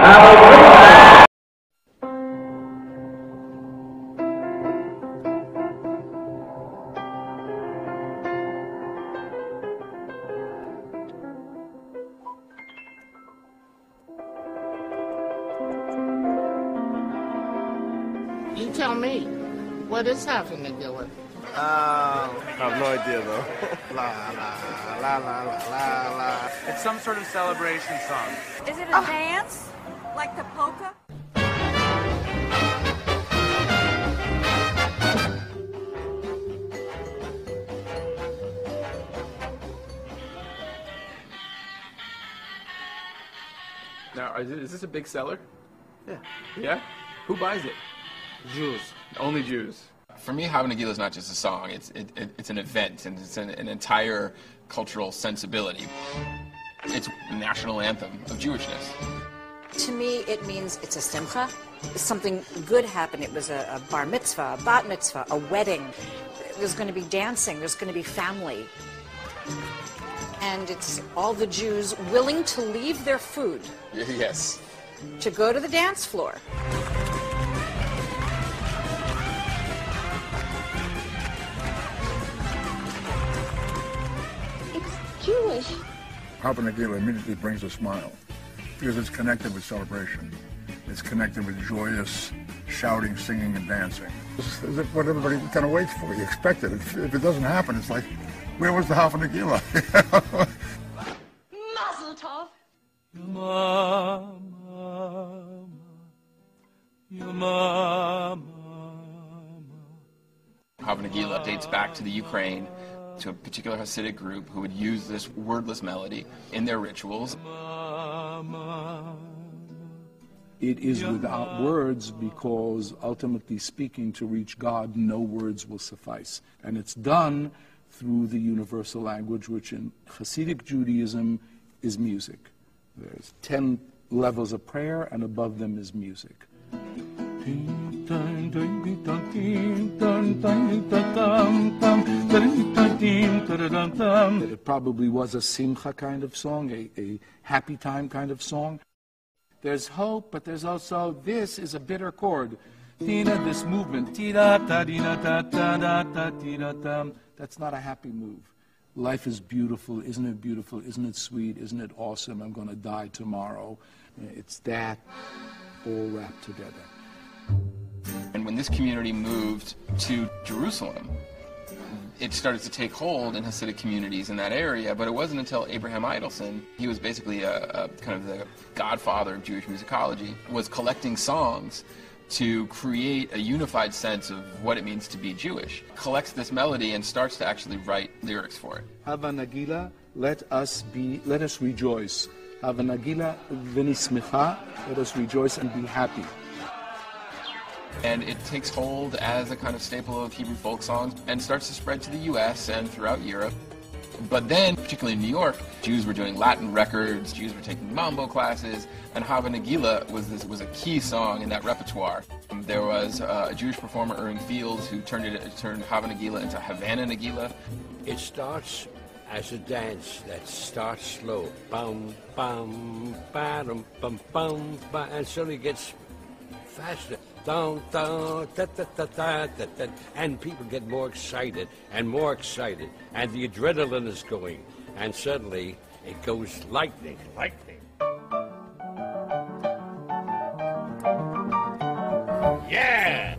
You tell me, what is Hava Nagila? I have no idea though. La la la la la la. It's some sort of celebration song. Is it a dance? Like the polka? Now, is this a big seller? Yeah. Yeah? Who buys it? Jews. Only Jews. For me, Hava Nagila is not just a song, it's an event, and it's an entire cultural sensibility. It's the national anthem of Jewishness. To me, it means it's a simcha. Something good happened. It was a bar mitzvah, a bat mitzvah, a wedding. There's going to be dancing, there's going to be family. And it's all the Jews willing to leave their food. Yes. To go to the dance floor. Jewish. Hava Nagila immediately brings a smile because it's connected with celebration. It's connected with joyous shouting, singing, and dancing. This is what everybody kind of waits for. You expect it. If it doesn't happen, it's like, where was the Hava Nagila? Mazel tov. Your mama, your mama. Hava Nagila dates back to the Ukraine, to a particular Hasidic group who would use this wordless melody in their rituals. It is without words because, ultimately speaking, to reach God, no words will suffice. And it's done through the universal language, which in Hasidic Judaism is music. There's 10 levels of prayer, and above them is music. It probably was a simcha kind of song, a happy time kind of song. There's hope, but there's also, this is a bitter chord. This movement. That's not a happy move. Life is beautiful, isn't it beautiful? Isn't it sweet? Isn't it awesome? I'm going to die tomorrow. It's that all wrapped together. And when this community moved to Jerusalem, it started to take hold in Hasidic communities in that area, but it wasn't until Abraham Idelson, he was basically a kind of the godfather of Jewish musicology, was collecting songs to create a unified sense of what it means to be Jewish, collects this melody and starts to actually write lyrics for it. Hava Nagila, let us rejoice. Hava Nagila v'nismecha, let us rejoice and be happy. And it takes hold as a kind of staple of Hebrew folk songs and starts to spread to the US and throughout Europe. But then, particularly in New York, Jews were doing Latin records, Jews were taking mambo classes, and Hava Nagila was a key song in that repertoire. There was a Jewish performer, Irving Fields, who turned Hava Nagila into Havana Nagila. It starts as a dance that starts slow, bum bum ba-dum bum bum ba, and suddenly gets faster. Dun, dun, da, da, da, da, da, da, and people get more excited, and the adrenaline is going, and suddenly it goes lightning. Yeah!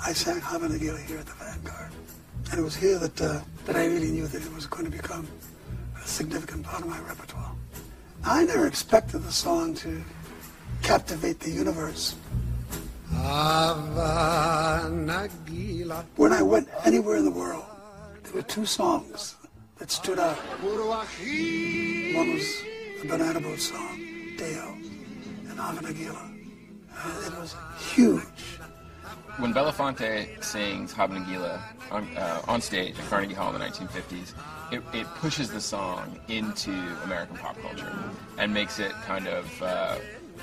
I sang Hava Nagila here at the Vanguard, and it was here that I really knew that it was going to become a significant part of my repertoire. I never expected the song to captivate the universe. Hava Nagila. When I went anywhere in the world, there were two songs that stood out. One was the Banana Boat song, Deo, and Hava Nagila. It was huge. When Belafonte sings Hava Nagila on stage at Carnegie Hall in the 1950s, it pushes the song into American pop culture and makes it kind of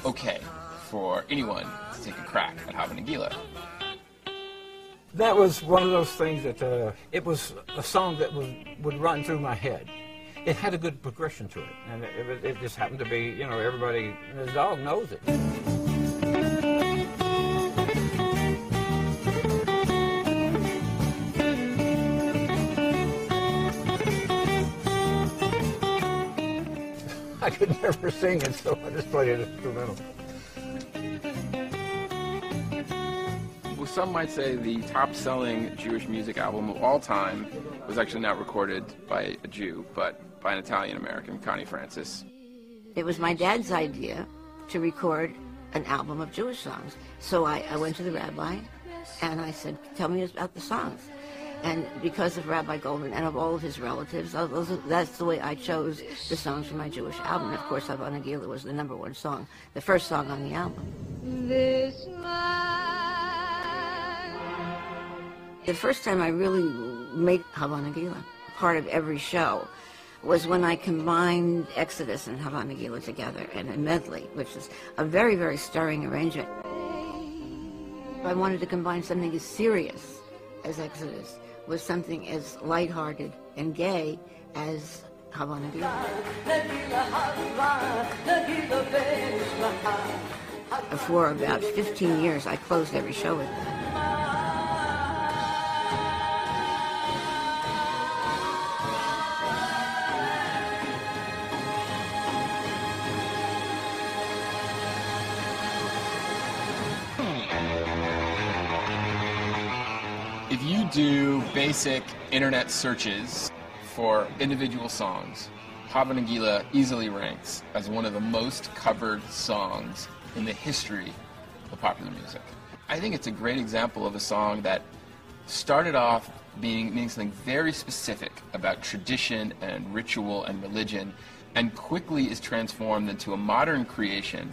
okay for anyone to take a crack at Hava Nagila. That was one of those things that it was a song that would run through my head. it had a good progression to it, and it just happened to be, you know, everybody, the dog knows it. I could never sing it, so I just played it instrumental. Well, some might say the top-selling Jewish music album of all time was actually not recorded by a Jew, but by an Italian-American, Connie Francis. It was my dad's idea to record an album of Jewish songs. So I went to the rabbi, and I said, tell me about the songs. And because of Rabbi Goldman and of all of his relatives, that's the way I chose the songs for my Jewish album. And of course, Hava Nagila was the #1 song, the first song on the album. This The first time I really made Hava Nagila part of every show was when I combined Exodus and Hava Nagila together in a medley, which is a very, very stirring arrangement. I wanted to combine something as serious as Exodus with something as lighthearted and gay as Hava Nagila. For about 15 years, I closed every show with that. If you do basic internet searches for individual songs, Hava Nagila easily ranks as one of the most covered songs in the history of popular music. I think it's a great example of a song that started off meaning something very specific about tradition and ritual and religion, and quickly is transformed into a modern creation.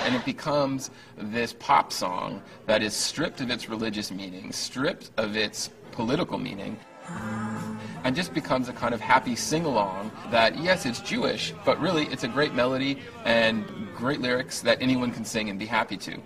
And it becomes this pop song that is stripped of its religious meaning, stripped of its political meaning, and just becomes a kind of happy sing-along that, yes, it's Jewish, but really it's a great melody and great lyrics that anyone can sing and be happy to.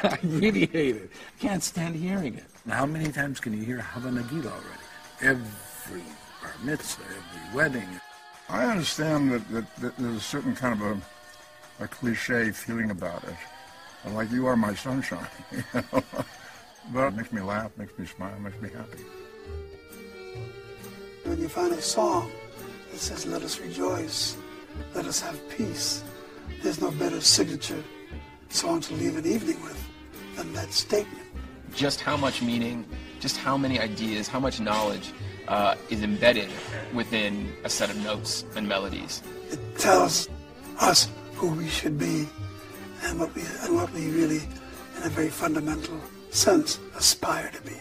I really hate it. I can't stand hearing it. How many times can you hear Hava Nagila already? Every bar mitzvah, every wedding. I understand that there's a certain kind of a cliche feeling about it. Like, you are my sunshine. You know? But it makes me laugh, makes me smile, makes me happy. When you find a song that says, let us rejoice, let us have peace, there's no better signature song to leave an evening with than that statement. Just how much meaning, just how many ideas, how much knowledge is embedded within a set of notes and melodies. It tells us who we should be and what we really, in a very fundamental sense, aspire to be.